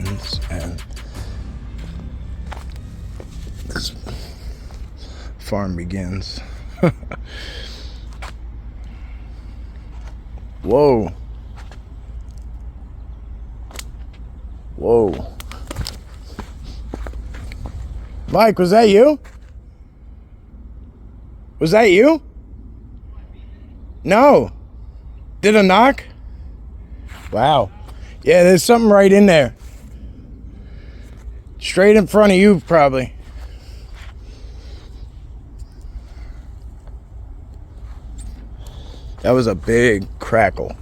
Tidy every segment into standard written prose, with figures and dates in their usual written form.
ends and this farm begins. Whoa. Whoa. Mike, was that you? Was that you? No. Did a knock? Wow. Yeah, there's something right in there. Straight in front of you, probably. That was a big crackle.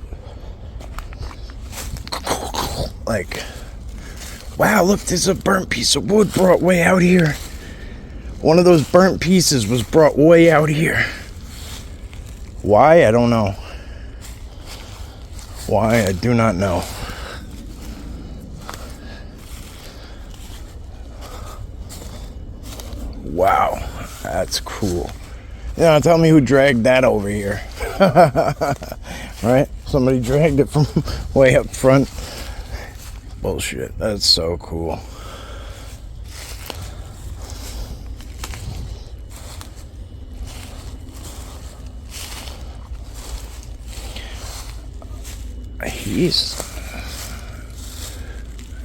Like, wow, look, there's a burnt piece of wood brought way out here. One of those burnt pieces was brought way out here. Why? I don't know. Why? I do not know. Wow, that's cool. Yeah, tell me who dragged that over here. Right? Somebody dragged it from way up front. Bullshit. That's so cool.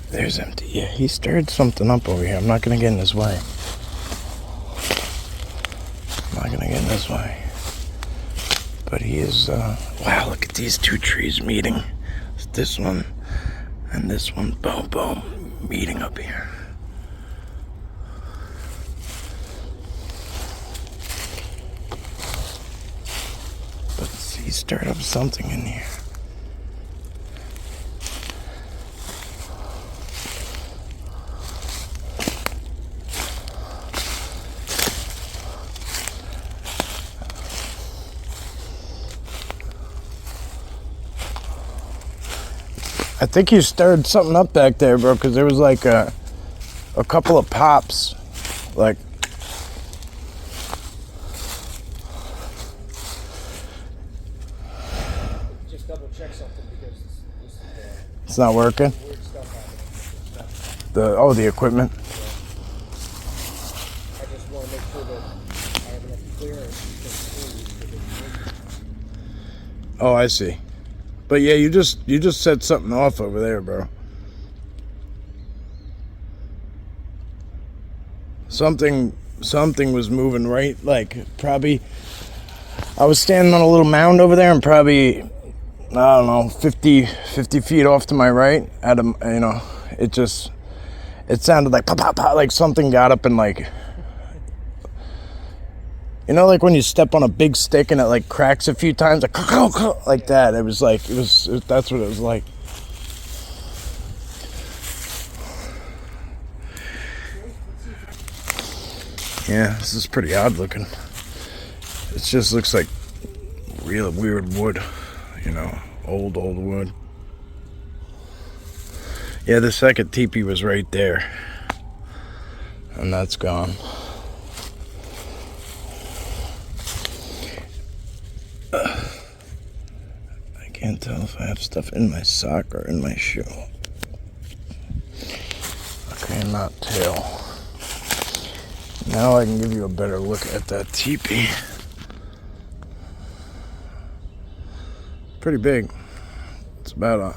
There's empty. Yeah, he stirred something up over here. I'm not gonna get in his way. But he is, wow, look at these two trees meeting. It's this one and this one, boom, boom, meeting up here. But he stirred up something in here. I think you stirred something up back there, bro, because there was like a couple of pops. Like, just double check something because this it's not working. weird stuff happening. The equipment. I just want to make sure that I have enough clearance. Oh, I see. But yeah, you just set something off over there, bro. Something was moving right, like probably. I was standing on a little mound over there, and probably, I don't know, 50 feet off to my right. It sounded like pop, pop, pop, like something got up and like. You know, like when you step on a big stick and it like cracks a few times, like that. It was like, that's what it was like. Yeah, this is pretty odd looking. It just looks like real weird wood, you know, old wood. Yeah, the second teepee was right there. And that's gone. I can't tell if I have stuff in my sock or in my shoe. Okay, not tail. Now I can give you a better look at that teepee. Pretty big. It's about a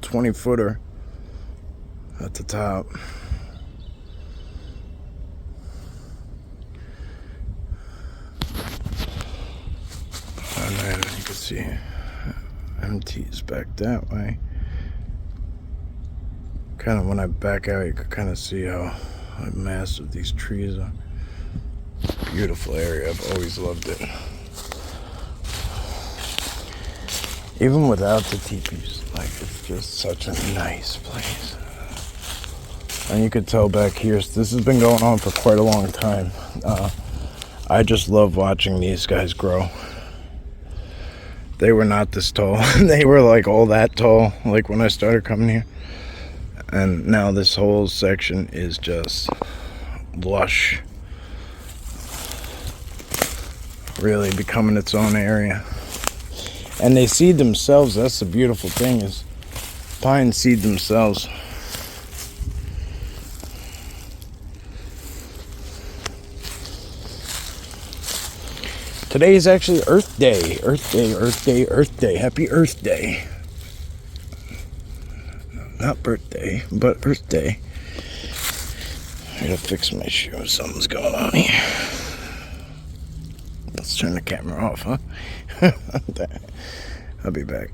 20-footer at the top. And then you can see empties back that way. Kind of when I back out, you can kind of see how massive these trees are. Beautiful area. I've always loved it. Even without the teepees, like, it's just such a nice place. And you could tell back here, this has been going on for quite a long time. I just love watching these guys grow. They were not this tall. They were like all that tall, like when I started coming here. And now this whole section is just lush. Really becoming its own area. And they seed themselves. That's the beautiful thing, is pines seed themselves. Today is actually Earth Day. Earth Day, Earth Day, Earth Day. Happy Earth Day. Not birthday, but Earth Day. I gotta fix my shoes. Something's going on here. Let's turn the camera off, huh? I'll be back.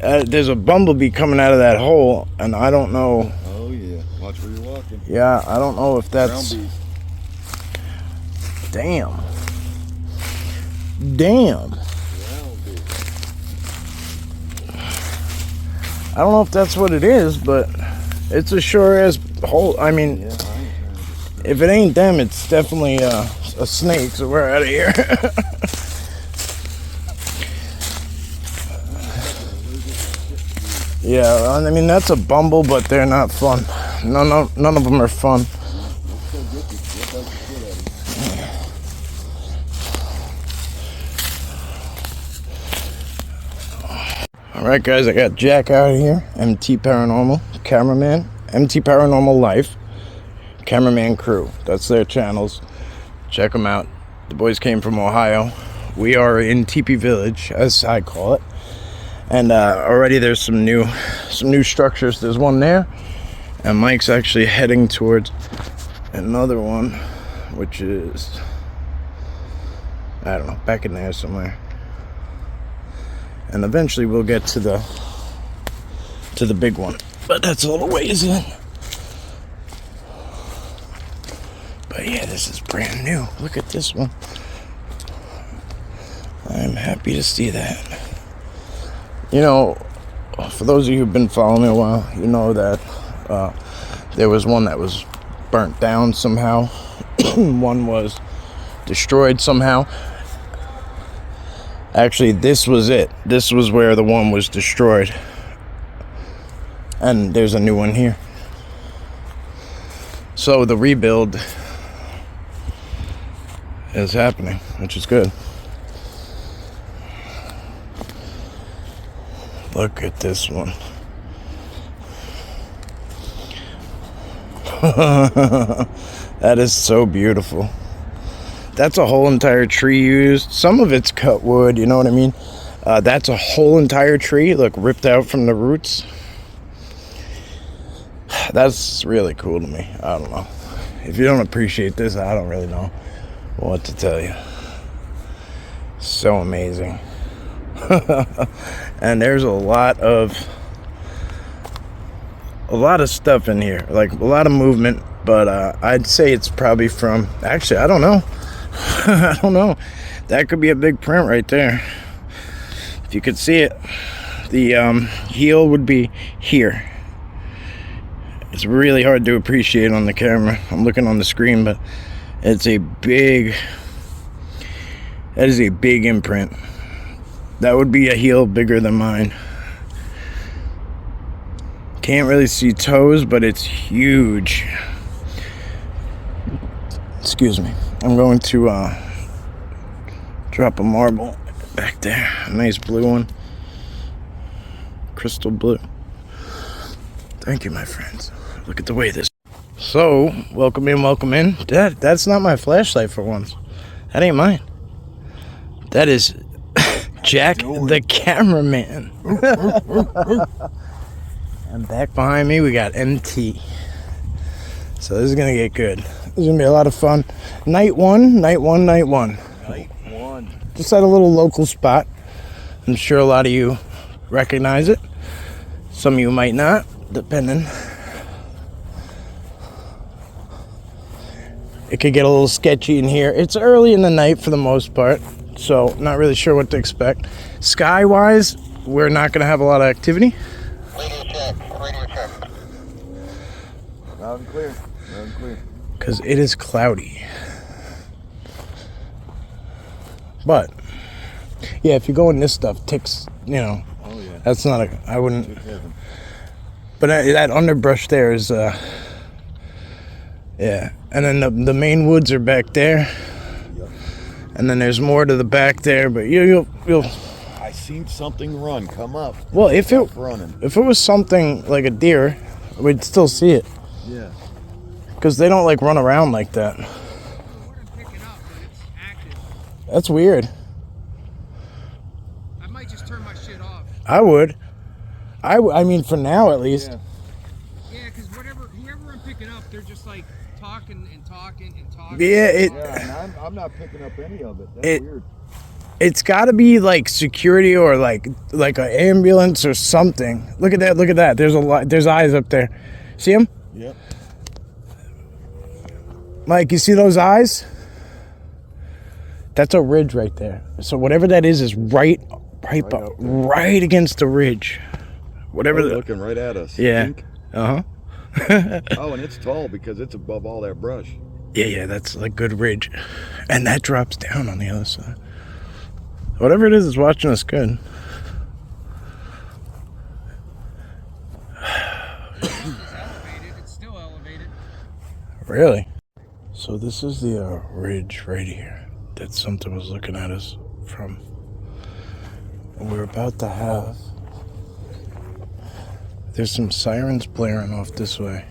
There's a bumblebee coming out of that hole, and I don't know. Oh yeah, watch where you're walking. Yeah, I don't know if that's. Ground beef. Damn. Damn. Ground beef. I don't know if that's what it is, but it's a sure as hole. I mean, Yeah, I ain't trying to if it ain't them, it's definitely a snake. So we're out of here. Yeah, I mean that's a bumble, but they're not fun. None of them are fun. All right, guys, I got Jack out of here. MT Paranormal, cameraman. MT Paranormal Life, cameraman crew. That's their channels. Check them out. The boys came from Ohio. We are in Teepee Village, as I call it. And already there's some new structures. There's one there, and Mike's actually heading towards another one, which is, I don't know, back in there somewhere. And eventually we'll get to the big one, but that's a little ways in. But yeah, this is brand new. Look at this one. I'm happy to see that. You know, for those of you who've been following me a while, you know that there was one that was burnt down somehow. One was destroyed somehow. Actually, this was it. This was where the one was destroyed. And there's a new one here. So the rebuild is happening, which is good. Look at this one. That is so beautiful. That's a whole entire tree used. Some of it's cut wood, you know what I mean? That's a whole entire tree, look, ripped out from the roots. That's really cool to me. I don't know. If you don't appreciate this, I don't really know what to tell you. So amazing. And there's a lot of stuff in here, like a lot of movement, but I'd say it's probably from, actually, I don't know. I don't know. That could be a big print right there. If you could see it, the heel would be here. It's really hard to appreciate on the camera. I'm looking on the screen, but it's a big, that is a big imprint. That would be a heel bigger than mine. Can't really see toes, but it's huge. Excuse me. I'm going to drop a marble back there. A nice blue one. Crystal blue. Thank you, my friends. Look at the way this. So, welcome in, welcome in. That's not my flashlight for once. That ain't mine. That is Jack the cameraman. And back behind me we got MT. So this is gonna get good. This is gonna be a lot of fun. Night one. Night one. Just at a little local spot. I'm sure a lot of you recognize it. Some of you might not, depending. It could get a little sketchy in here. It's early in the night for the most part, so not really sure what to expect. Sky-wise, we're not gonna have a lot of activity. Radio check. Loud and clear. Because it is cloudy. But yeah, if you go in this stuff, ticks, you know. Oh yeah. That's not a, I wouldn't. Heaven. But that underbrush there is, yeah. And then the main woods are back there. Yep. And then there's more to the back there, but you'll. I seen something come up. Well, if it was something like a deer, we'd still see it. Yeah. Because they don't like run around like that. That's weird. I might just turn my shit off. I would. I mean, for now at least. Yeah. Yeah, because whoever I'm picking up, they're just like talking and talking and talking. Yeah, Yeah, and I'm not picking up any of it. That's weird. It's got to be like security or like an ambulance or something. Look at that! Look at that! There's eyes up there. See them? Yep. Mike, you see those eyes? That's a ridge right there. So whatever that is right against the ridge. Whatever. Looking right at us. Yeah. Uh huh. Oh, and it's tall because it's above all that brush. Yeah, that's like good ridge, and that drops down on the other side. Whatever it is watching us good. It's elevated. It's still elevated. Really? So this is the ridge right here that something was looking at us from. And we're about to have... There's some sirens blaring off this way.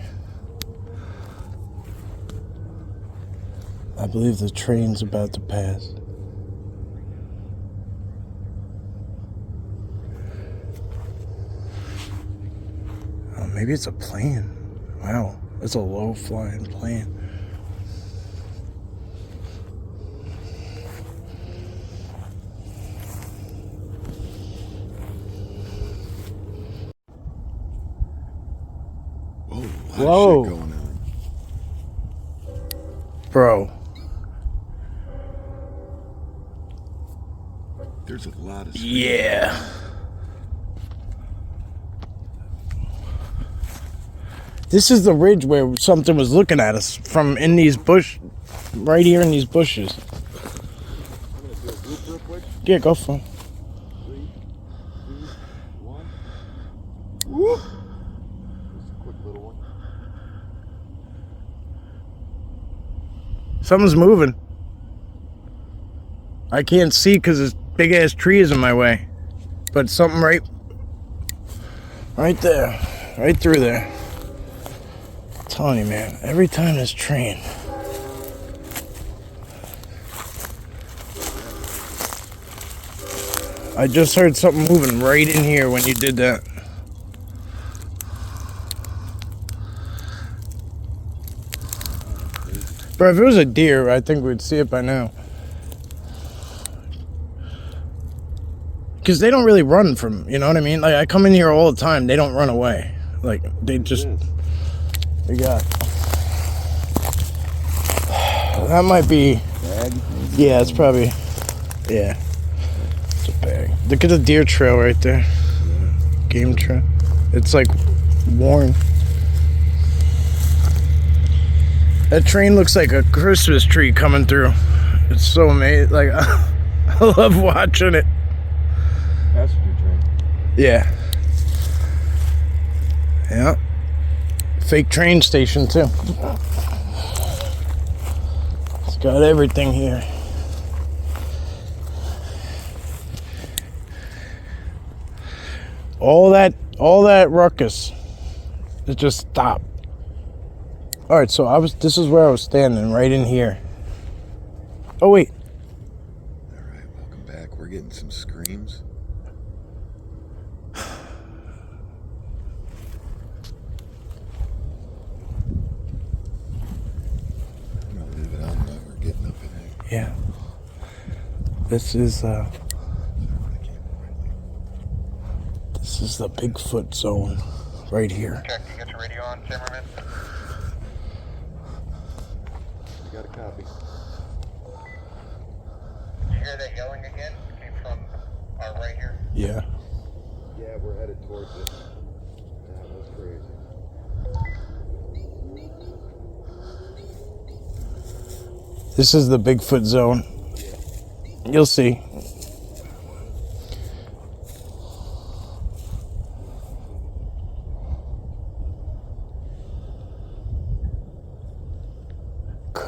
I believe the train's about to pass. Oh, maybe it's a plane. Wow, it's a low-flying plane. Whoa. Shit going on. Bro. There's a lot of... Yeah. This is the ridge where something was looking at us from in these right here in these bushes. I'm going to do a group real quick. Yeah, go for it. 3, 2, 1. Woo! Just a quick little one. Something's moving. I can't see because there's big ass trees in my way. But something right there. Right through there. I'm telling you, man, every time this train. I just heard something moving right in here when you did that. Bro, if it was a deer, I think we'd see it by now. Because they don't really run from, you know what I mean? Like, I come in here all the time, they don't run away. Like, they just... We got... That might be... Bag? Yeah, it's probably... Yeah. It's a bag. Look at the deer trail right there. Game trail. It's like worn. That train looks like a Christmas tree coming through. It's so amazing. Like, I love watching it. Passenger train. Yeah. Yeah. Fake train station, too. It's got everything here. All that ruckus. It just stopped. All right, so this is where I was standing, right in here. Oh, wait. All right, welcome back. We're getting some screams. I'm gonna leave it on while we're getting up in there. Yeah. This is the Bigfoot zone right here. Check, you got your radio on, cameraman? Got a copy. Did you hear that yelling again? It came from our right here. Yeah. Yeah, we're headed towards it. That was crazy. This is the Bigfoot zone. You'll see.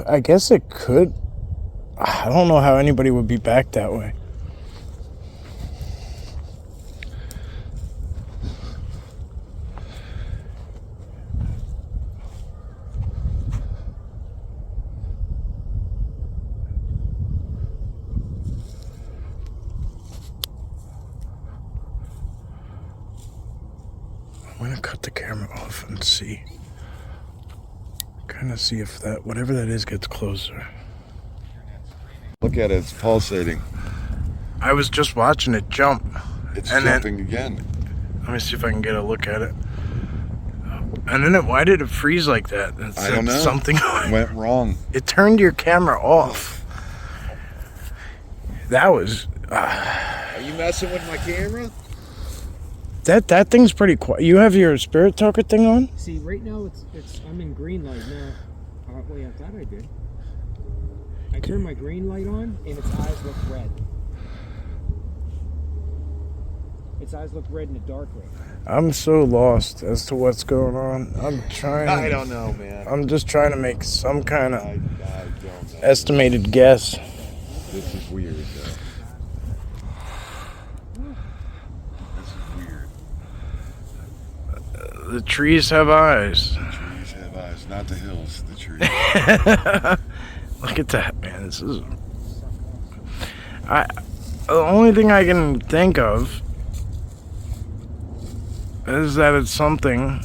I guess it could. I don't know how anybody would be back that way. the camera off and see. Kind of see if that, whatever that is, gets closer. Look at it, it's pulsating. I was just watching it jump. It's And jumping again. Let me see if I can get a look at it. And then why did it freeze like that? I don't know. Something went wrong. It turned your camera off. That was... Are you messing with my camera? That thing's pretty quiet. You have your spirit talker thing on? See, right now it's I'm in green light now. Wait, I thought I did. I turned my green light on and its eyes look red. Its eyes look red in the dark right now. I'm so lost as to what's going on. I'm trying. I don't know, man. I'm just trying to make some kind of I don't know. estimated guess. This is weird, though. This is weird. The trees have eyes. The trees have eyes, not the hills, the trees. Look at that, man. This is... The only thing I can think of is that it's something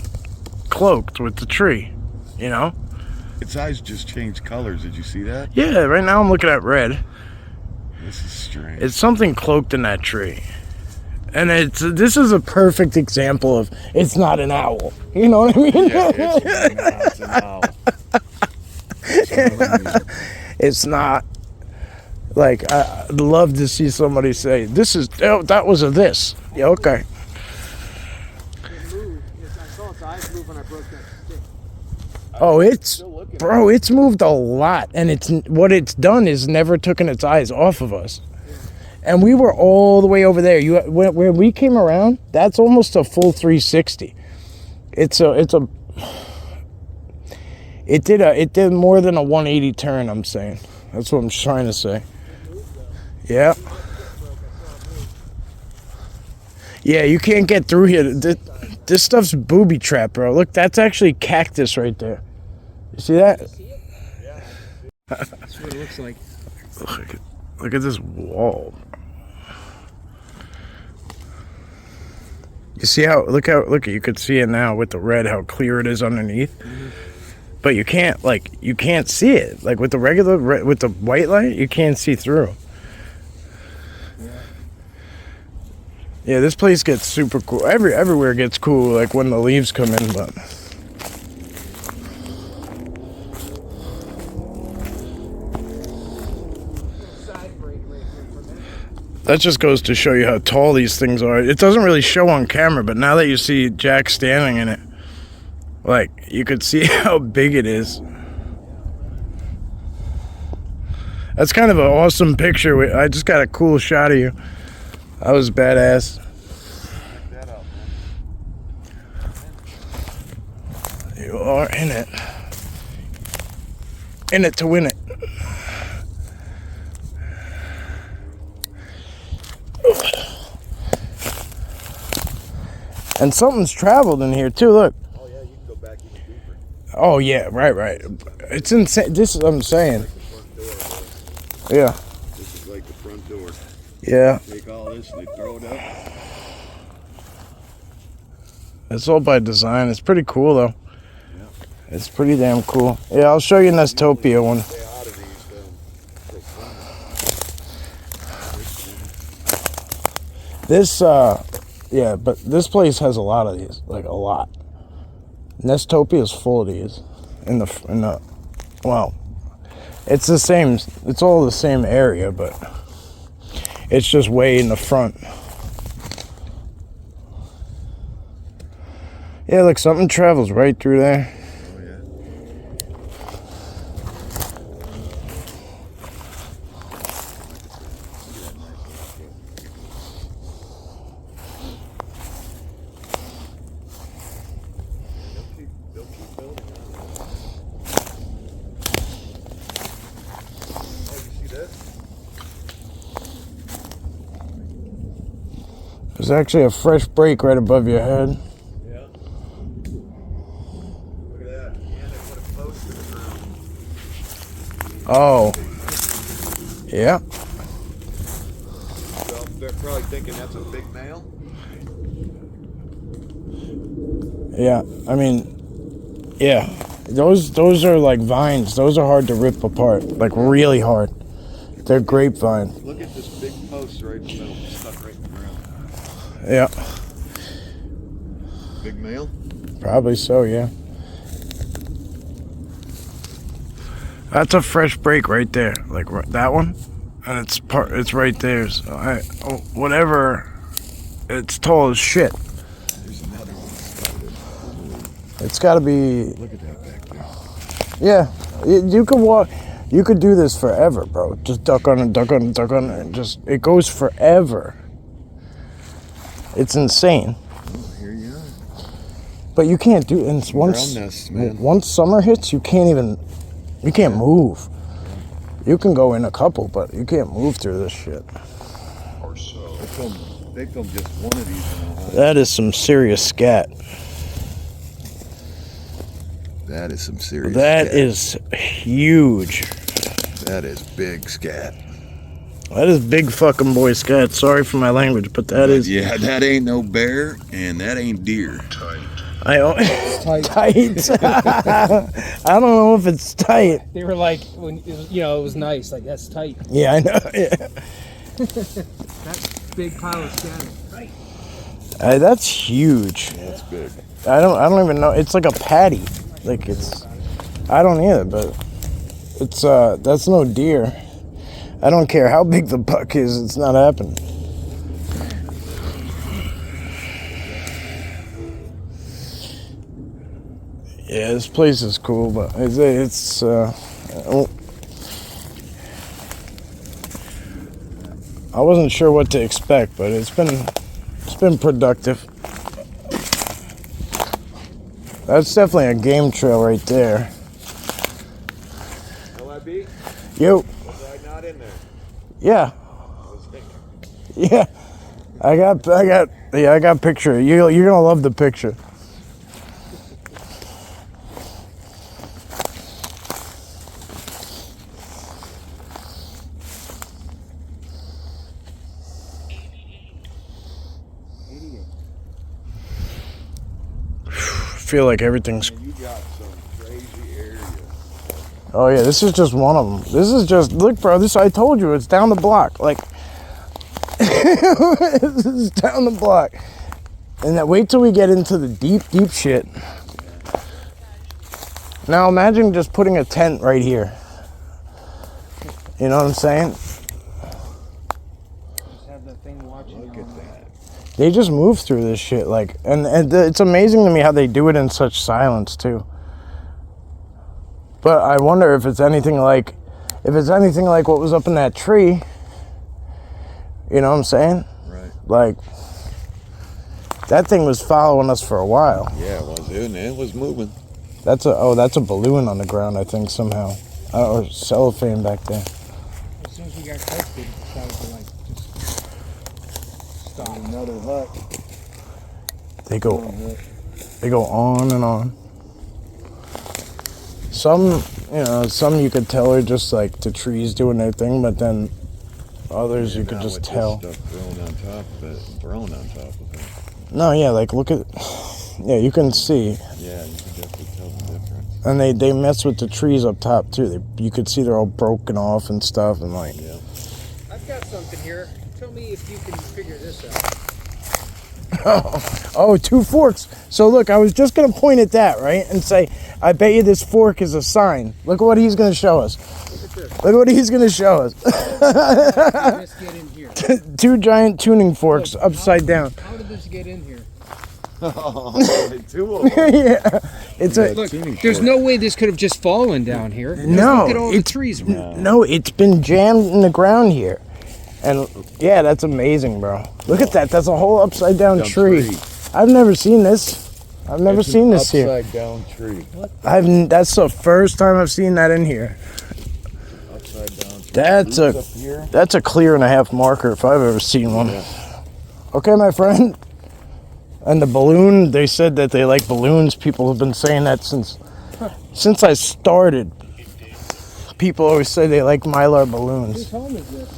cloaked with the tree, you know? Its eyes just changed colors. Did you see that? Yeah, right now I'm looking at red. This is strange. It's something cloaked in that tree. And this is a perfect example of it's not an owl. You know what I mean? Yeah, it's an owl. It's not. Like, I'd love to see somebody say, this is, oh, that was a this. Yeah, okay. It moved. I saw its eyes move when I broke that stick. Oh, it's moved a lot. And what it's done is never taken its eyes off of us. And we were all the way over there. When we came around, that's almost a full 360. It did more than a 180 turn, I'm saying. That's what I'm trying to say. Yeah. Yeah, you can't get through here. This stuff's booby trap, bro. Look, that's actually cactus right there. You see that? Yeah. That's what it looks like. Look at this wall. You see how, look, you could see it now with the red, how clear it is underneath. Mm-hmm. But you can't see it. Like with the regular, with the white light, you can't see through. Yeah, this place gets super cool. Everywhere gets cool, like when the leaves come in, but... That just goes to show you how tall these things are. It doesn't really show on camera, but now that you see Jack standing in it, like, you could see how big it is. That's kind of an awesome picture. I just got a cool shot of you. That was badass. You are in it. In it to win it. And something's traveled in here too, look. Oh yeah, you can go back even deeper. Oh yeah, right. It's insane. This is what I'm saying. Like the front door, yeah. This is like the front door. Yeah. Take all this and they throw it up. It's all by design. It's pretty cool though. Yeah. It's pretty damn cool. Yeah, I'll show you Nestopia one. Stay out of these, This, yeah, but this place has a lot of these, like a lot. Nestopia is full of these. Well, it's the same. It's all the same area, but it's just way in the front. Yeah, look, something travels right through there. Oh yeah. They'll keep building on it. Oh, you see this? There's actually a fresh break right above your head. Yeah. Look at that. And they put it close to the ground. Oh. Yeah. So they're probably thinking that's a big male. Yeah, I mean, yeah. Those are like vines. Those are hard to rip apart. Like really hard. They're grapevine. Look at this big post right in the middle, stuck right in the ground. Yeah. Big male? Probably so, yeah. That's a fresh break right there. Like that one. And it's right there. So whatever. It's tall as shit. There's another one spotted. It's got to be. Look at that back there. Yeah, you could walk. You could do this forever, bro. Just duck on it, duck on it, duck on it. And just it goes forever. It's insane. Oh, here you are. But you can't do it. Once summer hits, you can't move. You can go in a couple, but you can't move through this shit. Or so. They filmed just one of these in a whole. That is some serious scat. That is some serious That scat. is huge. That is big scat. That is big fucking boy scat. Sorry for my language, but that is. Yeah, that ain't no bear, and that ain't deer. It's tight. tight. I don't know if it's tight. They were like, when it was nice. Like, that's tight. Yeah, I know. Yeah. That big pile of scatter. Right. That's huge. That's big. I don't even know. It's like a patty. Like it's. I don't either, but it's that's no deer. I don't care how big the buck is. It's not happening. Yeah, this place is cool, but it's I wasn't sure what to expect, but it's been productive. That's definitely a game trail right there. L.I.B? Yo, Was I not in there? yeah, I was in there. yeah. I got picture. You're gonna love the picture. I feel like everything's. You got some crazy area. Oh yeah, this is just one of them. This is just look, bro. This I told you, it's down the block. Like this is down the block. And then wait till we get into the deep shit. Now imagine just putting a tent right here. You know what I'm saying? Just have that thing watching. Look at that. They just move through this shit, like, and it's amazing to me how they do it in such silence too. But I wonder if it's anything like what was up in that tree. You know what I'm saying? Right. Like, that thing was following us for a while. Yeah, it was moving. That's a balloon on the ground, I think somehow, or cellophane back there. As soon as we got close, they decided to like just stop. Another hut. They go on and on. Some you could tell are just like the trees doing their thing, but then others you could just tell. Stuff grown on top of it. No, yeah, like look at, yeah, you can see. Yeah, you can definitely tell the difference. And they mess with the trees up top too. You could see they're all broken off and stuff, and like. Yeah. I've got something here. Tell me if you can figure this out. Oh, 2 forks. So look, I was just gonna point at that, right, and say, I bet you this fork is a sign. Look at what he's gonna show us. Look at what he's gonna show us. Let's get in here. 2 giant tuning forks upside down. How did this get in here? 2 of them. Yeah, it's a. Look, there's no way this could have just fallen down here. No, Look at all the trees. No, it's been jammed in the ground here. And yeah, that's amazing, bro. Look at that. That's a whole upside down tree. I've never seen this. I've never seen this here. Upside down tree. That's the first time I've seen that in here. Upside down tree. That's a clear and a half marker if I've ever seen one. Yeah. Okay, my friend. And the balloon, they said that they like balloons. People have been saying that since I started. People always say they like Mylar balloons. Whose home is this?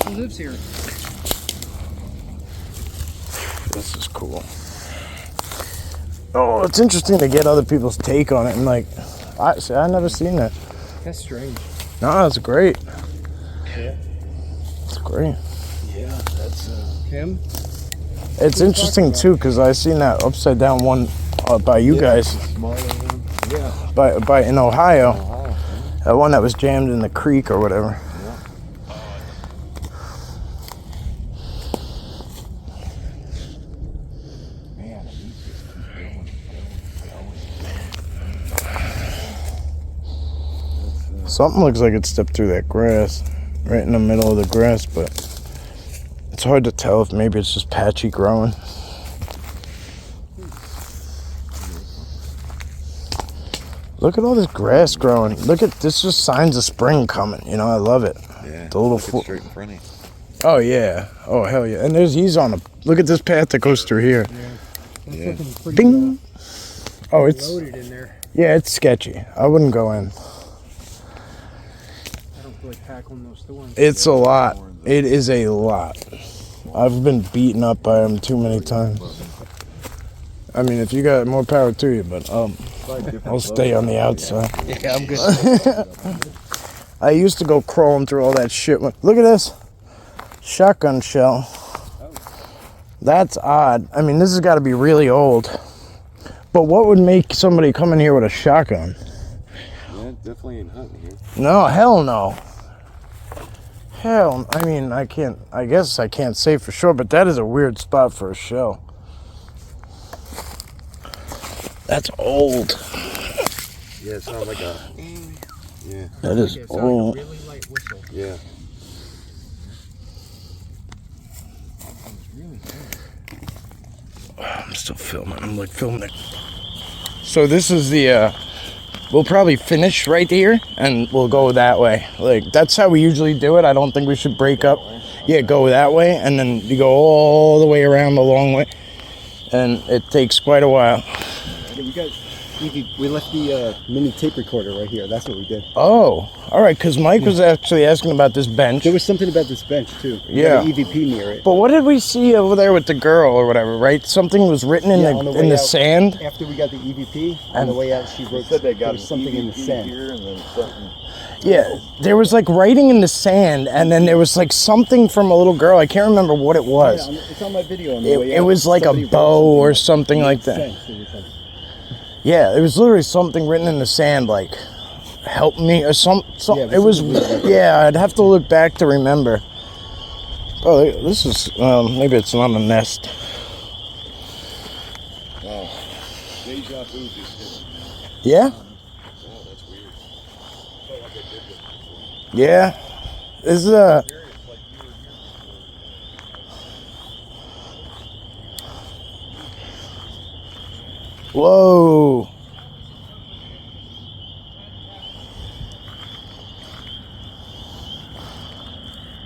Who lives here? This is cool. Oh, it's interesting to get other people's take on it, and like, I never seen that. That's strange. No, it's great. Yeah. It's great. Yeah, that's Kim? It's interesting too, because I seen that upside down one by you guys, smaller one. Yeah. by in Ohio. Ohio. That one that was jammed in the creek or whatever. Man, Something looks like it stepped through that grass, right in the middle of the grass, but it's hard to tell if maybe it's just patchy growing. Look at all this grass growing. Look at this, just signs of spring coming. You know, I love it. yeah. The little Look, it's straight in front of you. Oh yeah. Oh hell yeah. And he's on a. Look at this path that goes through here. That's Yeah. looking pretty Bing. Oh, it's loaded in there. yeah, it's sketchy. I wouldn't go in. I don't feel like tackling those thorns. It's a lot. It is a lot. I've been beaten up by them too many times. I mean, if you got more power to you, but I'll stay on the outside. Yeah, I'm good. I used to go crawling through all that shit. Look at this shotgun shell. That's odd. I mean, this has got to be really old. But what would make somebody come in here with a shotgun? Yeah, definitely ain't hunting here. No, hell no. Hell, I mean, I guess I can't say for sure, but that is a weird spot for a shell. That's old. Yeah, it sounds like a. Yeah. That is It's like a old. really light whistle. Yeah. I'm still filming. I'm like filming it. So this is the, we'll probably finish right here and we'll go that way. Like, that's how we usually do it. I don't think we should break up. Yeah, go that way and then you go all the way around the long way. And it takes quite a while. We left the mini tape recorder right here. That's what we did. Oh, all right, because Mike was actually asking about this bench. There was something about this bench too. We Yeah. got an EVP near it. But what did we see over there with the girl or whatever, right? Something was written in on the way in the out, sand. After we got the EVP, on And- the way out, she wrote Said they got there was something in the sand. here and then something. Yeah, there was like writing in the sand, and then there was like something from a little girl. I can't remember what it was. Yeah, it's on my video. On the way It out. was like a Somebody wrote bow or something in like the that. sand, so it was like- Yeah, it was literally something written in the sand, like "help me" or some. Yeah, It was. something weird. Yeah, I'd have to look back to remember. Oh, this is maybe it's not a nest. Wow. Deja vu just hit. Yeah. Oh, that's weird. Felt like I did this before. Yeah. This is Whoa.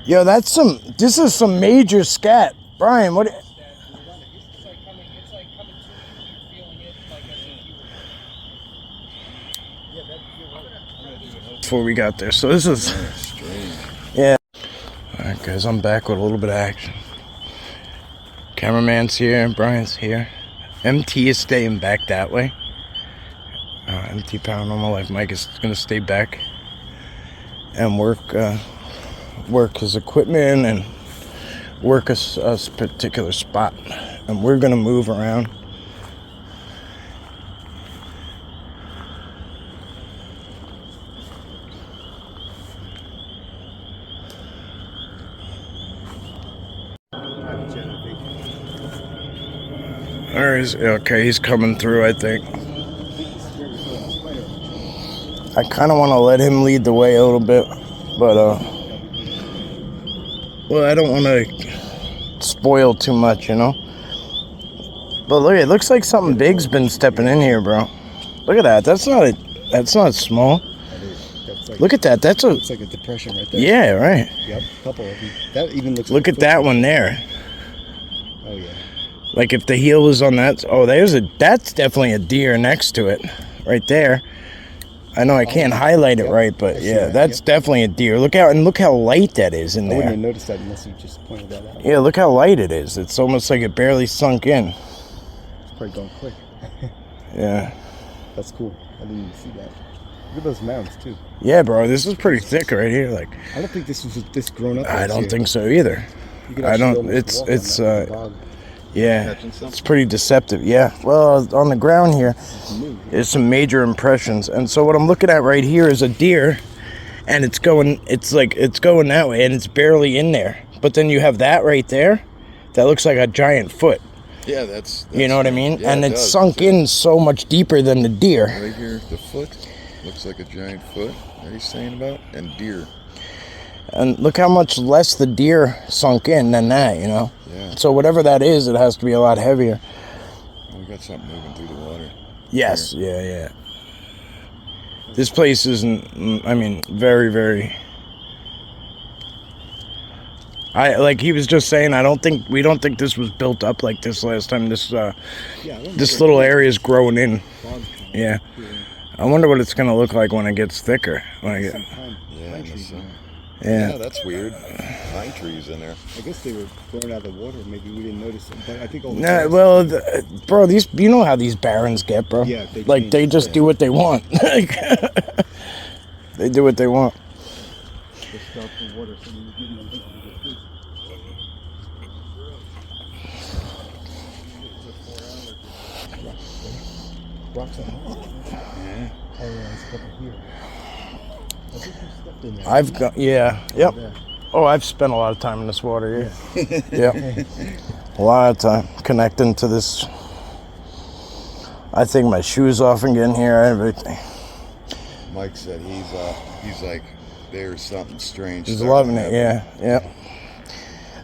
Yo, this is some major scat. Brian, what? It's like coming to you, you're feeling it like as if you were. Before we got there. So this is, yeah. All right, guys, I'm back with a little bit of action. Cameraman's here, Brian's here. MT is staying back that way. MT Paranormal Life Mike is gonna stay back and work his equipment and work a particular spot, and we're gonna move around. Okay, he's coming through, I think. I kind of want to let him lead the way a little bit, but well, I don't want to spoil too much, you know. But look, it looks like something big's been stepping in here, bro. Look at that. That's not small. That's like, Look at that. That's a it's like a depression right there. yeah, right. Yep. A couple of them. That even looks. Look like at that one there. Oh yeah. Like if the heel was on that, oh, that's definitely a deer next to it, right there. I know I can't highlight it right, but yeah, that's definitely a deer. Look how light that is in I wouldn't there. have noticed that unless you just pointed that out. Yeah, look how light it is. It's almost like it barely sunk in. It's probably going quick. Yeah. That's cool. I didn't even see that. Look at those mounds too. Yeah, bro, this is pretty thick right here. Like, I don't think this was this grown up. I don't think so either. You could I actually don't. almost It's walk on that bog. yeah, Catching something? it's pretty deceptive. Yeah. Well, on the ground here, there's some major impressions, and so what I'm looking at right here is a deer, and it's going that way, and it's barely in there. But then you have that right there, that looks like a giant foot. Yeah, that's You know what I mean? Yeah, and it it's does. sunk in so much deeper than the deer. Right here, the foot looks like a giant foot. That he's saying about, and deer. And look how much less the deer sunk in than that, you know? Yeah. So whatever that is, it has to be a lot heavier. We got something moving through the water. Yes, yeah. This place isn't, I mean, very, very... like he was just saying, we don't think this was built up like this last time. This little area is growing in. Yeah. I wonder what it's gonna look like when it gets thicker. Yeah, that's weird. Pine trees in there. I guess they were blown out of the water. Maybe we didn't notice them. But I think all the Nah, well, bro, you know how these barons get, bro. Yeah, they just do what they want. Like, they do what they want. rocks on the wall. Yeah. Oh, yeah, it's up here. I think you stepped in there. I've got, yep. Yeah. Oh, I've spent a lot of time in this water, yeah. Yep. A lot of time connecting to this. I take my shoes off and get in here, everything. Mike said he's like, there's something strange. He's loving it, yeah.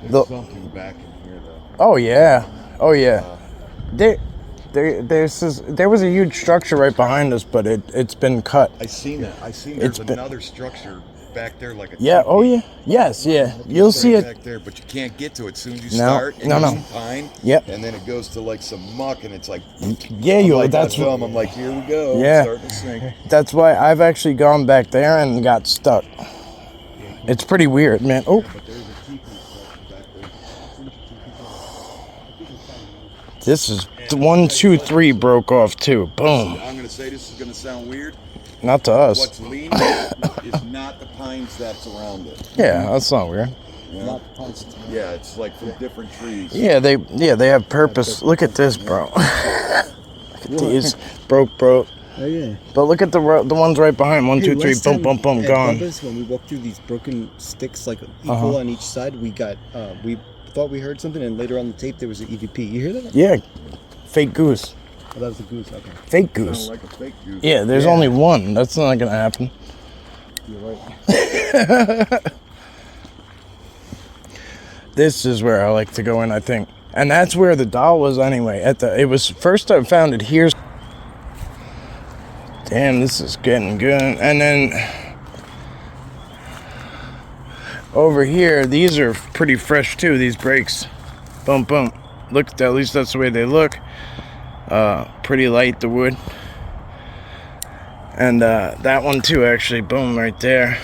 There's something back in here, though. Oh, yeah. There was a huge structure right behind us, but it's been cut. I seen that. There's another structure back there, like a yeah. teepee. Oh yeah. Yes. Yeah. You'll see it back there, but you can't get to it. As soon as you No, start, and no. there's some pine. Yep. And then it goes to like some muck, and it's like, Yeah. I'm You. like, That's dumb. I'm like, here we go. Yeah. Starting to sink. That's why I've actually gone back there and got stuck. It's pretty weird, man. Oh. But there's a teepee back there. This is 1, 2, 3 broke off too. Boom. I'm gonna say this is gonna sound weird. Not to us. What's leaning is not the pines that's around it. Yeah, that's not weird. Yeah, it's like from different trees. Yeah, they have purpose. Look at this, bro. Look at these. Broke. Oh yeah. But look at the ones right behind. 1, 2, 3. Last Boom, time boom, boom. at Gone. Bubba's, when we walked through these broken sticks, like equal on each side, we got we thought we heard something, and later on the tape there was an EVP. You hear that? Yeah. Fake goose. Oh, that was a goose. Okay. Fake Kind goose. of like a fake goose. Yeah, there's only one. That's not gonna happen. You're right. This is where I like to go in, I think. And that's where the doll was anyway. It was first I found it here. Damn, this is getting good. And then over here, these are pretty fresh too, these brakes. Boom, boom. Look, at least that's the way they look. Pretty light, the wood. And that one too, actually, boom, right there.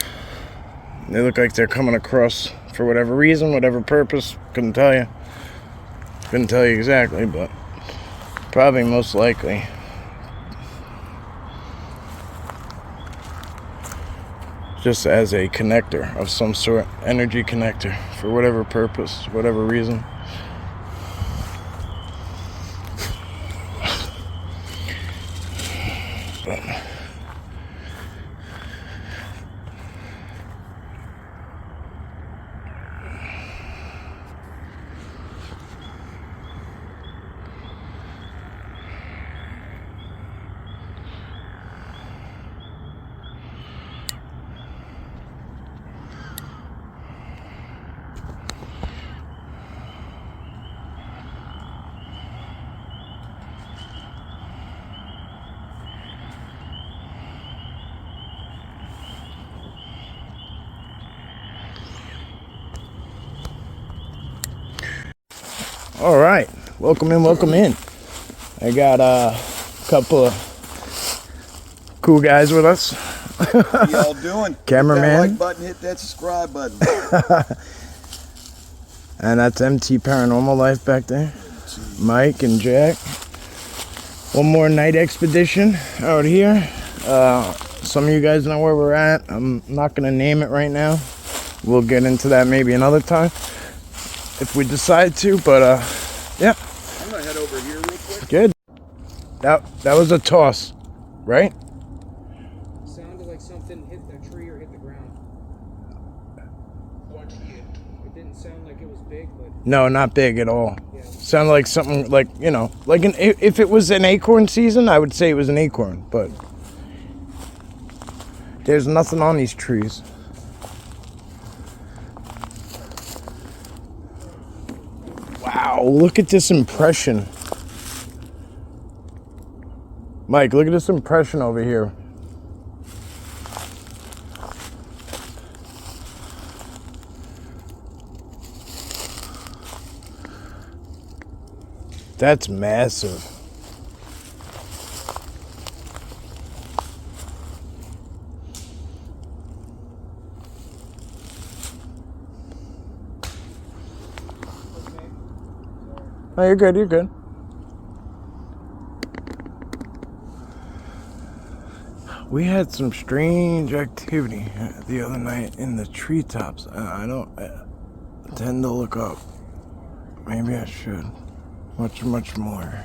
They look like they're coming across for whatever reason, whatever purpose. Couldn't tell you exactly, but probably most likely. Just as a connector of some sort, energy connector for whatever purpose, whatever reason. All right, welcome in. I got a couple of cool guys with us. How y'all doing? Cameraman. Hit that like button, hit that subscribe button. And that's MT Paranormal Life back there. Mike and Jack. One more night expedition out here. Some of you guys know where we're at. I'm not gonna name it right now. We'll get into that maybe another time if we decide to, but yeah. I'm gonna head over here real quick. Good. That was a toss, right? Sounded like something hit the tree or hit the ground. What hit? It didn't sound like it was big, but No, not big at all. yeah. Sounded like something like, you know, like if it was an acorn season, I would say it was an acorn, but there's nothing on these trees. Wow, look at this impression. Mike, look at this impression over here. That's massive. Oh, you're good, you're good. We had some strange activity the other night in the treetops. I don't tend to look up. Maybe I should. Much more.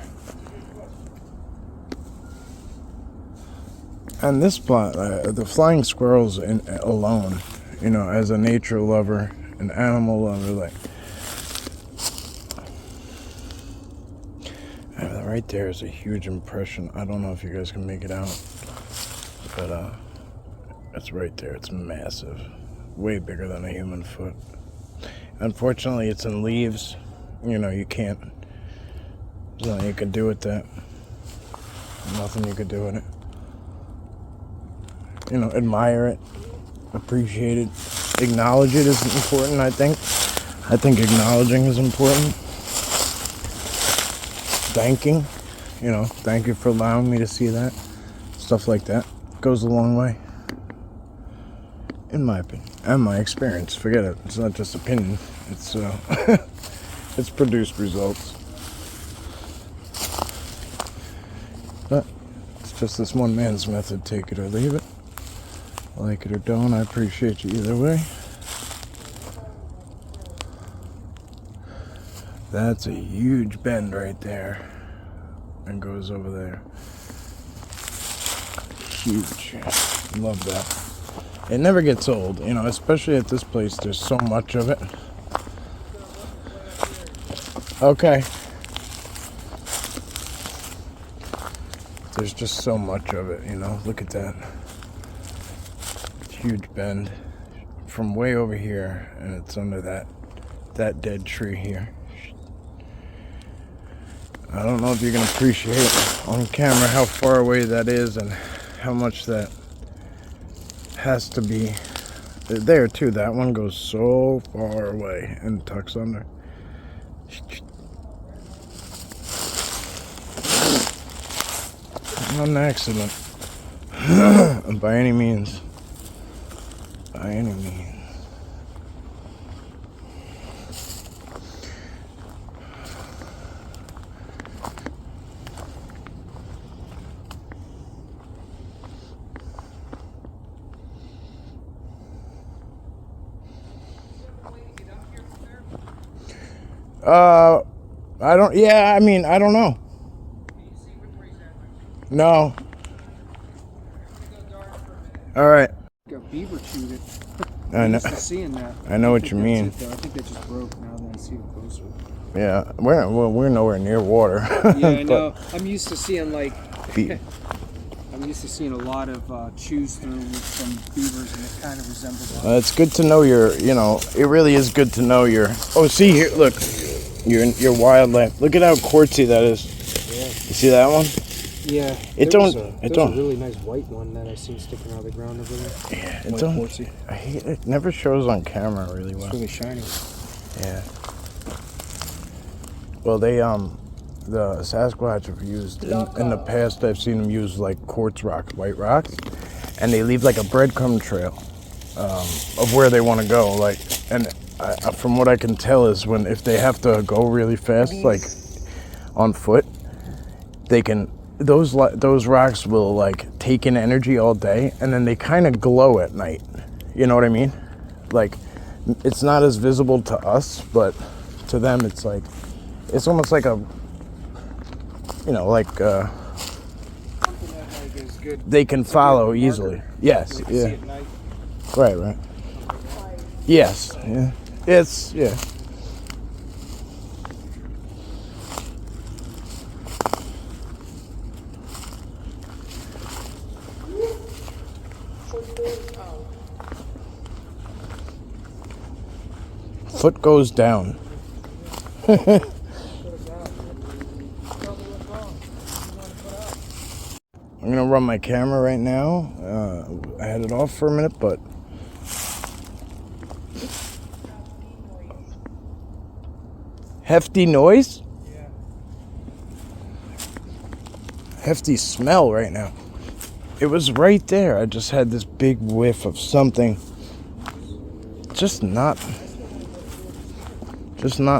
And this plot, the flying squirrels alone, you know, as a nature lover, an animal lover, like, right there is a huge impression. I don't know if you guys can make it out, but it's right there. It's massive, way bigger than a human foot. Unfortunately, it's in leaves. You know, you can't. There's nothing you can do with that. Nothing you could do with it. You know, admire it, appreciate it, acknowledge it is important. I think acknowledging is important. Thanking, you know, thank you for allowing me to see that. Stuff like that goes a long way, in my opinion and my experience. Forget it. It's not just opinion. It's it's produced results. But it's just this one man's method. Take it or leave it. Like it or don't. I appreciate you either way. That's a huge bend right there. And goes over there. Huge. Love that. It never gets old, you know, especially at this place. There's so much of it. Okay. There's just so much of it, you know. Look at that. Huge bend from way over here, and it's under that dead tree here. I don't know if you can appreciate on camera how far away that is and how much that has to be there too. That one goes so far away and tucks under. Not an accident. By any means. By any means. I don't, yeah, I mean, I don't know. No. All right. A beaver chewed it. I know. Used to seeing that. I know what you mean. I think that just broke now that I see it closer. Yeah, we're nowhere near water. Yeah, I know. I'm used to seeing I'm used to seeing a lot of chews through with some beavers, and it kind of resembles that. It's good to know you know, it really is good to know oh, see here, look, your wildlife. Look at how quartzy that is. Yeah. You see that one? Yeah. It There's don't. a really nice white one that I seen sticking out of the ground over there. Yeah, it White don't. quartzy. I hate it. It never shows on camera really well. It's really shiny. Yeah. Well, they the Sasquatch have used in the past. I've seen them use like quartz rock, white rocks, and they leave like a breadcrumb trail of where they want to go. Like, and from what I can tell is if they have to go really fast, like on foot, they can those rocks will like take in energy all day, and then they kind of glow at night. You know what I mean? Like, it's not as visible to us, but to them, it's like, it's almost like a, you know, like Something that like is good. they can follow easily. Yes, So they can see yeah, at night. right. Yes, yeah, it's yeah. Foot goes down. I'm gonna run my camera right now. I had it off for a minute, but hefty noise? Yeah. Hefty smell right now. It was right there. I just had this big whiff of something. Just not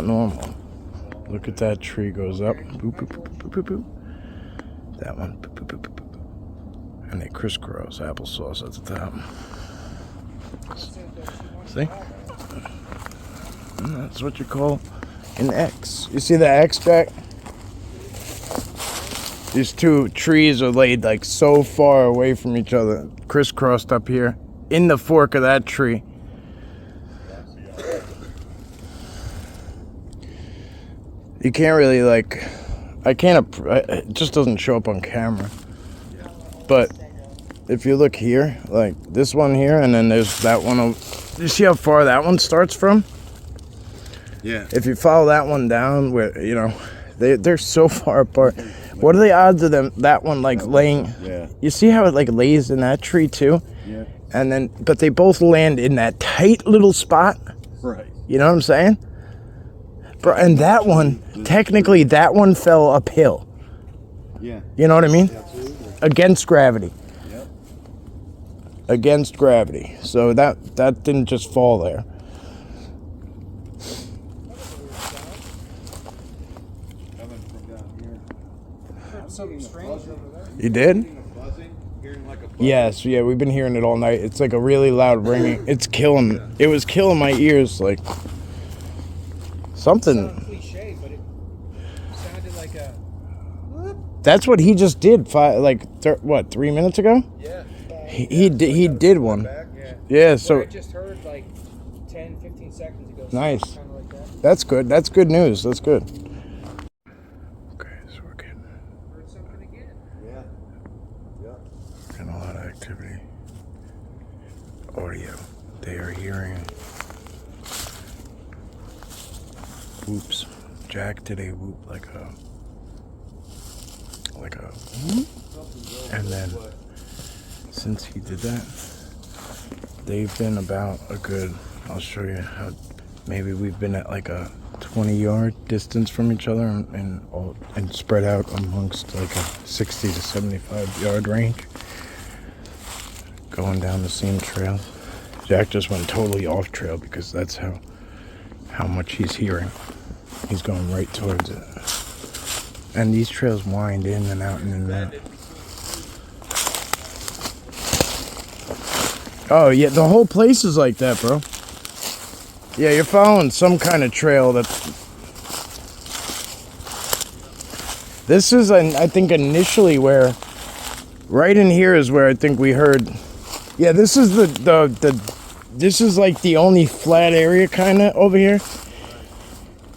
normal. Look at that tree goes up. Boop, boop, boop, boop, boop, boop. That one. Boop, boop, boop, boop, boop. And they crisscross applesauce at the top. See? And that's what you call an X. You see the X, Jack? These two trees are laid like so far away from each other, crisscrossed up here, in the fork of that tree. You can't really like, it just doesn't show up on camera. But if you look here, like this one here, and then there's that one, you see how far that one starts from? Yeah. If you follow that one down, where, you know, they're so far apart. What are the odds of that one like laying? Yeah. You see how it like lays in that tree too? Yeah. And then, but they both land in that tight little spot. Right. You know what I'm saying? Bro, and that one, technically that one fell uphill. Yeah. You know what I mean? Absolutely. Against gravity. Yep. Against gravity. So that didn't just fall there. Coming from down here. Heard something strange over there. You did? Hearing a buzzing? Hearing like a buzzing? Yes, yeah, we've been hearing it all night. It's like a really loud ringing. It's killing. It was killing my ears, like something. Sounded cliche, but it sounded like a. That's what he just did. 3 minutes ago? Yeah. He did one. Back. Yeah. Yeah, So so I just heard like 10, 15 seconds ago. Nice. Kind of like that. that's good. That's good news. That's good. Okay, so we're getting Heard something again. Yeah. Yeah. a lot of activity. Audio. They are hearing whoops. Jack did a whoop like a whoop. And then since he did that, they've been about a good, I'll show you how, maybe we've been at like a 20-yard distance from each other and spread out amongst like a 60 to 75-yard range, going down the same trail. Jack just went totally off trail because that's how much he's hearing. He's going right towards it. And these trails wind in and out and in and out. Oh yeah, the whole place is like that, bro. Yeah, you're following some kind of trail that. This is, I think, initially where, right in here is where I think we heard. Yeah, this is this is like the only flat area kind of over here.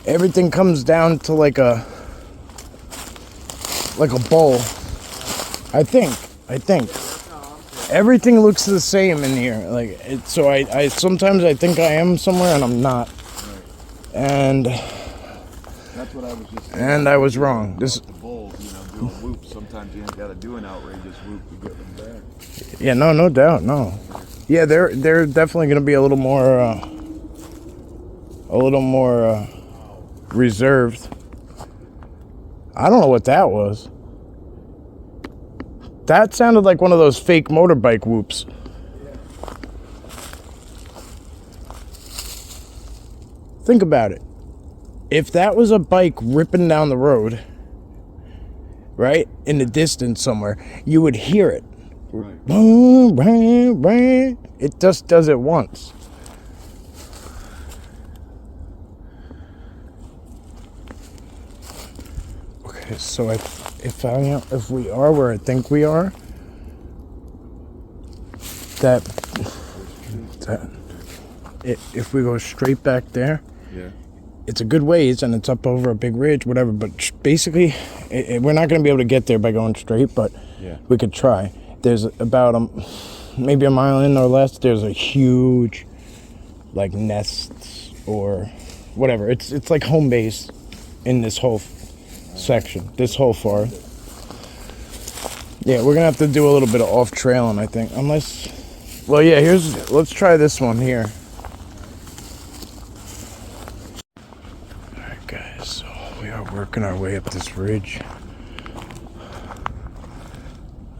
Everything comes down to like a bowl. I think. Everything looks the same in here. Like so I sometimes I think I am somewhere and I'm not. And That's what I was just saying. and I was wrong. This The bulls, doing whoops. Sometimes you ain't got to do an outrageous whoop to get them back. yeah, no doubt, no. Yeah, they're definitely going to be a little more reserved. I don't know what that was. That sounded like one of those fake motorbike whoops. Think about it. If that was a bike ripping down the road, right? In the distance somewhere, you would hear it. Right. It just does it once. Okay, so if we are where I think we are, if we go straight back there, Yeah. it's a good ways and it's up over a big ridge, whatever. But basically, we're not going to be able to get there by going straight, but Yeah. we could try. There's about maybe a mile in or less. There's a huge, like, nests or whatever. It's like home base in this whole section, this whole forest. Yeah, we're gonna have to do a little bit of off trailing, I think. Unless, well, yeah. Let's try this one here. All right, guys. So we are working our way up this ridge.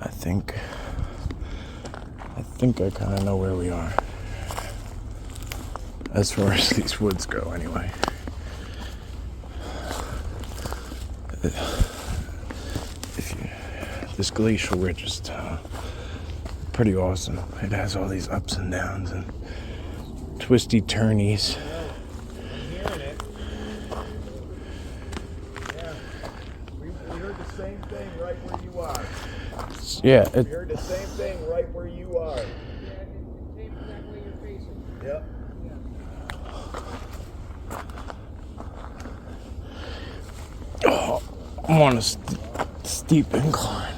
I think I kind of know where we are, as far as these woods go, anyway. This glacial ridge is pretty awesome. It has all these ups and downs and twisty turnies. I'm hearing it. Yeah. We heard the same thing right where you are. Yeah, We heard the same thing right where you are. Yeah, it came from that way you're facing. Yep. oh, I'm on a steep incline.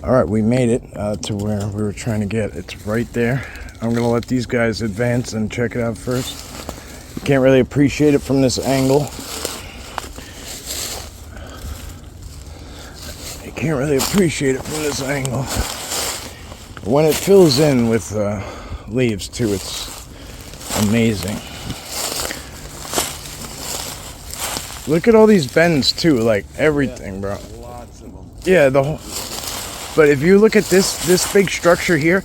All right, we made it to where we were trying to get. It's right there. I'm gonna let these guys advance and check it out first. You can't really appreciate it from this angle. You can't really appreciate it from this angle. When it fills in with leaves too, it's amazing. Look at all these bends too, like everything, bro. Lots of them. Yeah, the whole. But if you look at this big structure here,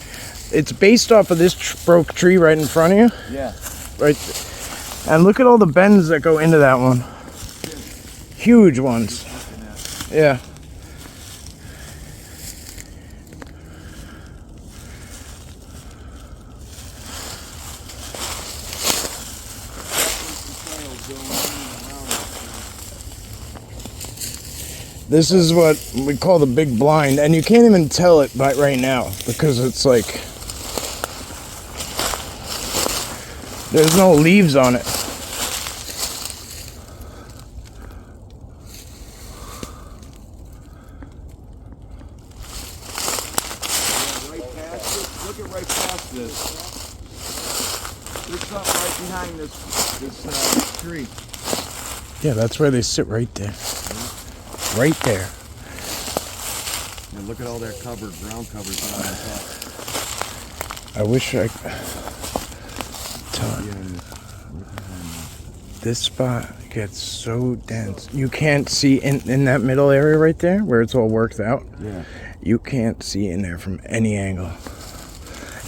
it's based off of this broke tree right in front of you. Yeah. Right. And look at all the bends that go into that one. Huge ones. Yeah. This is what we call the big blind, and you can't even tell it by right now because it's like there's no leaves on it. Right past it. Look at right past this. There's something right behind this tree. Yeah, that's where they sit right there. Right there. And look at all their ground covers on the top. I wish I could tell you. This spot gets so dense. You can't see in that middle area right there where it's all worked out. Yeah. You can't see in there from any angle.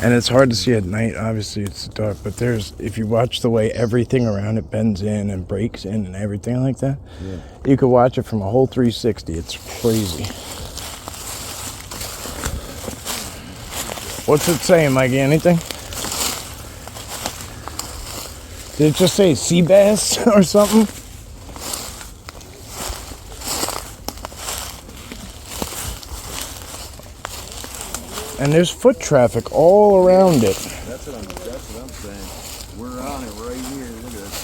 And it's hard to see at night. Obviously, it's dark. But if you watch the way everything around it bends in and breaks in and everything like that, Yeah. you could watch it from a whole 360. It's crazy. What's it saying, Mikey? Anything? Did it just say sea bass or something? And there's foot traffic all around it. That's what I'm saying. We're on it right here. Look at this.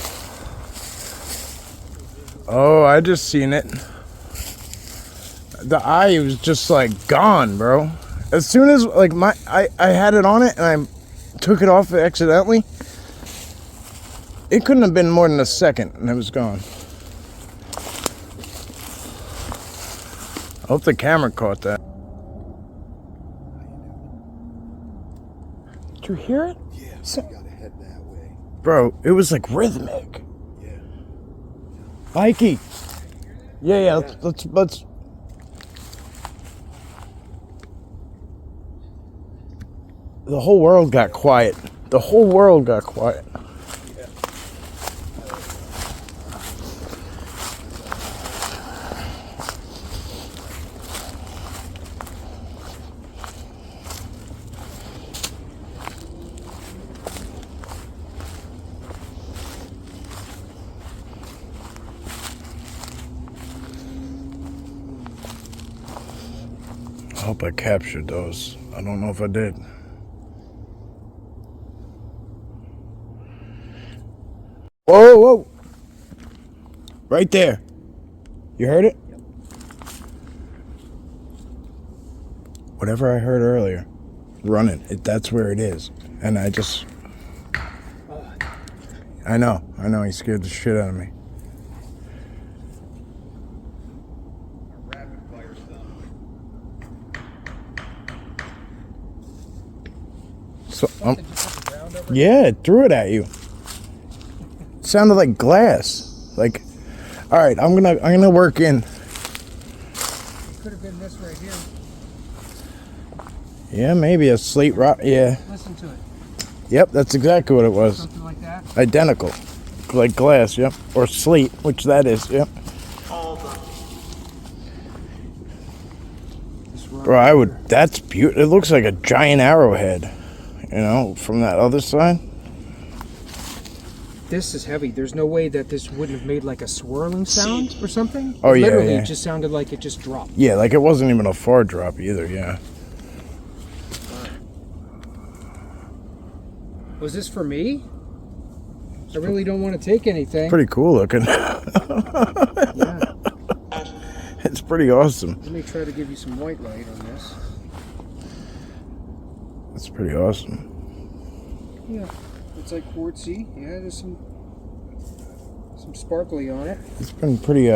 Oh, I just seen it. The eye was just like gone, bro. As soon as like I had it on it and I took it off accidentally, it couldn't have been more than a second and it was gone. I hope the camera caught that. Did you hear it? Yeah, So- we gotta head that way. Bro, it was like rhythmic. Yeah. Mikey. Yeah. Let's. The whole world got quiet. The whole world got quiet. I hope I captured those. I don't know if I did. Whoa. Right there. You heard it? Yep. Whatever I heard earlier, running. That's where it is. And I just... I know. He scared the shit out of me. Rapid fire stuff. So, yeah, it threw it at you. It sounded like glass. Like, all right, I'm gonna work in. It could have been this right here. Yeah, maybe a slate rock. Yeah. Listen to it. Yep, that's exactly what it was. Something like that. Identical, like glass. Yep, or slate, which that is. Yep. Bro, I would. That's beautiful. It looks like a giant arrowhead. You know, from that other side. This is heavy. There's no way that this wouldn't have made like a swirling sound or something. Oh, yeah, Literally, yeah. it just sounded like it just dropped. Yeah, like it wasn't even a far drop either. Yeah. Was this for me? I really don't want to take anything. Pretty cool looking. Yeah. It's pretty awesome. Let me try to give you some white light on this. It's pretty awesome. Yeah. It's like quartzy. Yeah, there's some sparkly on it. It's been pretty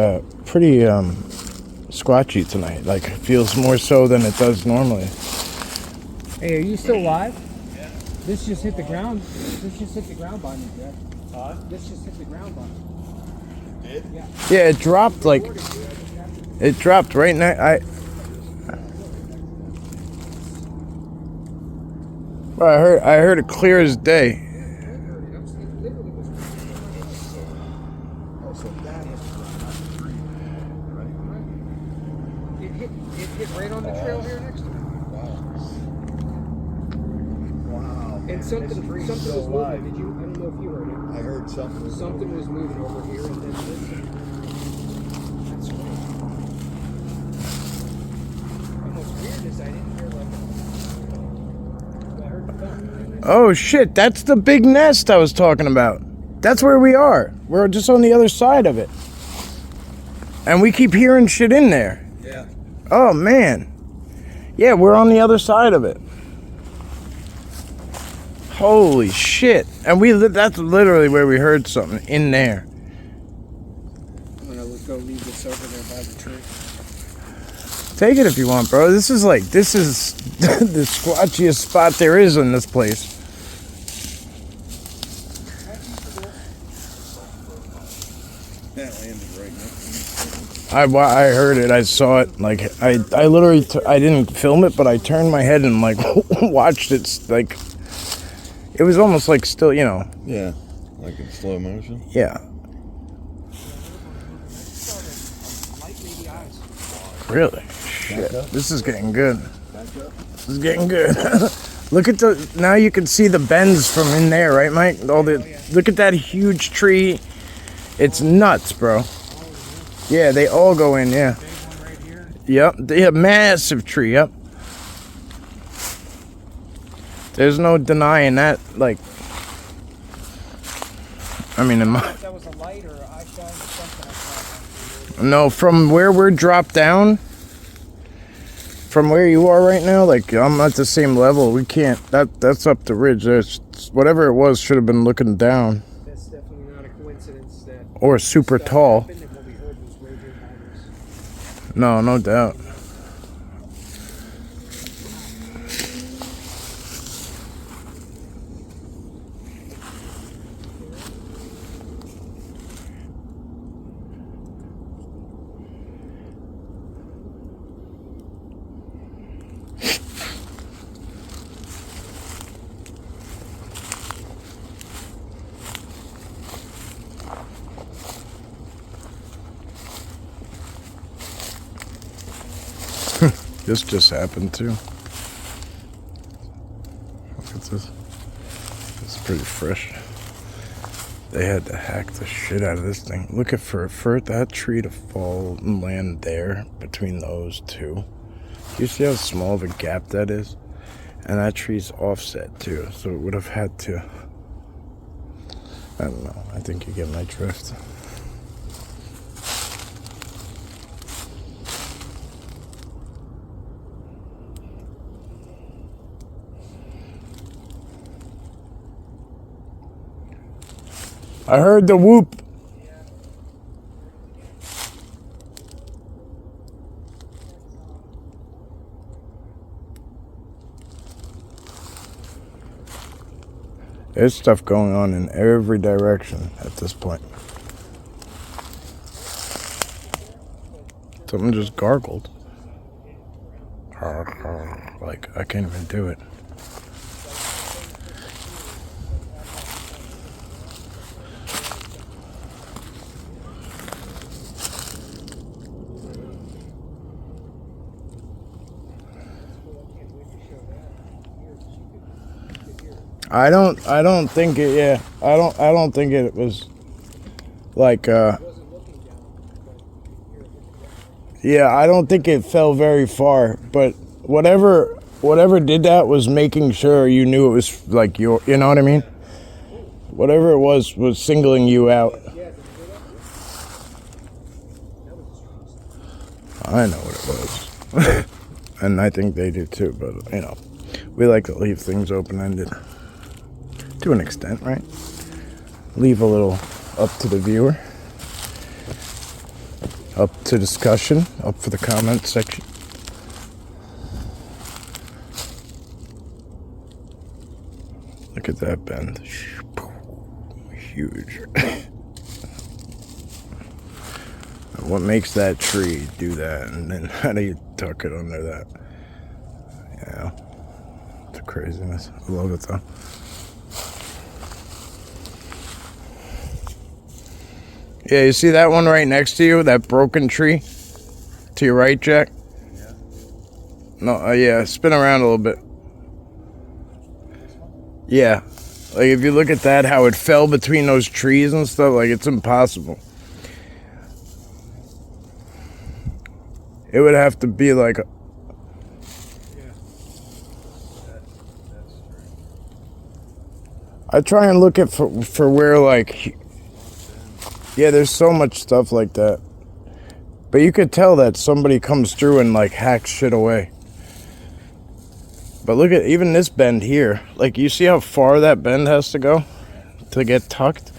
squatchy tonight. Like it feels more so than it does normally. Hey, are you still live? Yeah. This just hit the ground. This just hit the ground by me, Jeff. This just hit the ground by me. Did? Yeah. Yeah, it dropped like it dropped right now. I heard it clear as day. It hit right on the trail here next to me. Wow. And something was moving. Did you? I don't know if you heard it. I heard something. Something was moving over here, and then this. That's weird. And what's weird is I didn't hear like. I heard the thump. Oh shit, that's the big nest I was talking about. That's where we are. We're just on the other side of it. And we keep hearing shit in there. Yeah. Oh man. Yeah, we're on the other side of it. Holy shit. And that's literally where we heard something, in there. I'm gonna go leave this over there by the tree. Take it if you want, bro. This is the squatchiest spot there is in this place. That landed right next I heard it. I saw it. Like I literally I didn't film it, but I turned my head and like watched it. Like it was almost like still, you know. Yeah. Like in slow motion. Yeah. Really? Shit. This is getting good. This is getting good. Look at now you can see the bends from in there, right, Mike? Look at that huge tree. It's nuts, bro. Yeah, they all go in, yeah. Big one right here. Yep, they have massive tree, yep. There's no denying that, like, I mean, in my... If that was a light or an eye shine or something like that. No, from where we're dropped down, from where you are right now, like, I'm at the same level. We can't, that's up the ridge. There's, whatever it was should have been looking down. That's definitely not a coincidence that... Or super stuff tall. happened and what we heard was way behind us. No, no doubt. This just happened too. Look at this. It's pretty fresh. They had to hack the shit out of this thing. Look at for that tree to fall and land there between those two. Do you see how small of a gap that is? And that tree's offset too, so it would have had to. I don't know. I think you get my drift. I heard the whoop. There's stuff going on in every direction at this point. Something just gargled. Like, I can't even do it. I don't think it, yeah. I don't think it was like, yeah, I don't think it fell very far, but whatever did that was making sure you knew it was like you know what I mean? Whatever it was singling you out. I know what it was. And I think they do too, but you know, we like to leave things open-ended. To an extent, right? Leave a little up to the viewer, up to discussion, up for the comment section. Look at that bend. Huge. What makes that tree do that? And then how do you tuck it under that? Yeah. It's craziness. I love it though. Yeah, you see that one right next to you? That broken tree? To your right, Jack? Yeah. No, yeah, spin around a little bit. Yeah. Like, if you look at that, how it fell between those trees and stuff, like, it's impossible. It would have to be like... I try and look at for where, like... Yeah, there's so much stuff like that. But you could tell that somebody comes through and, like, hacks shit away. But look at even this bend here. Like, you see how far that bend has to go to get tucked?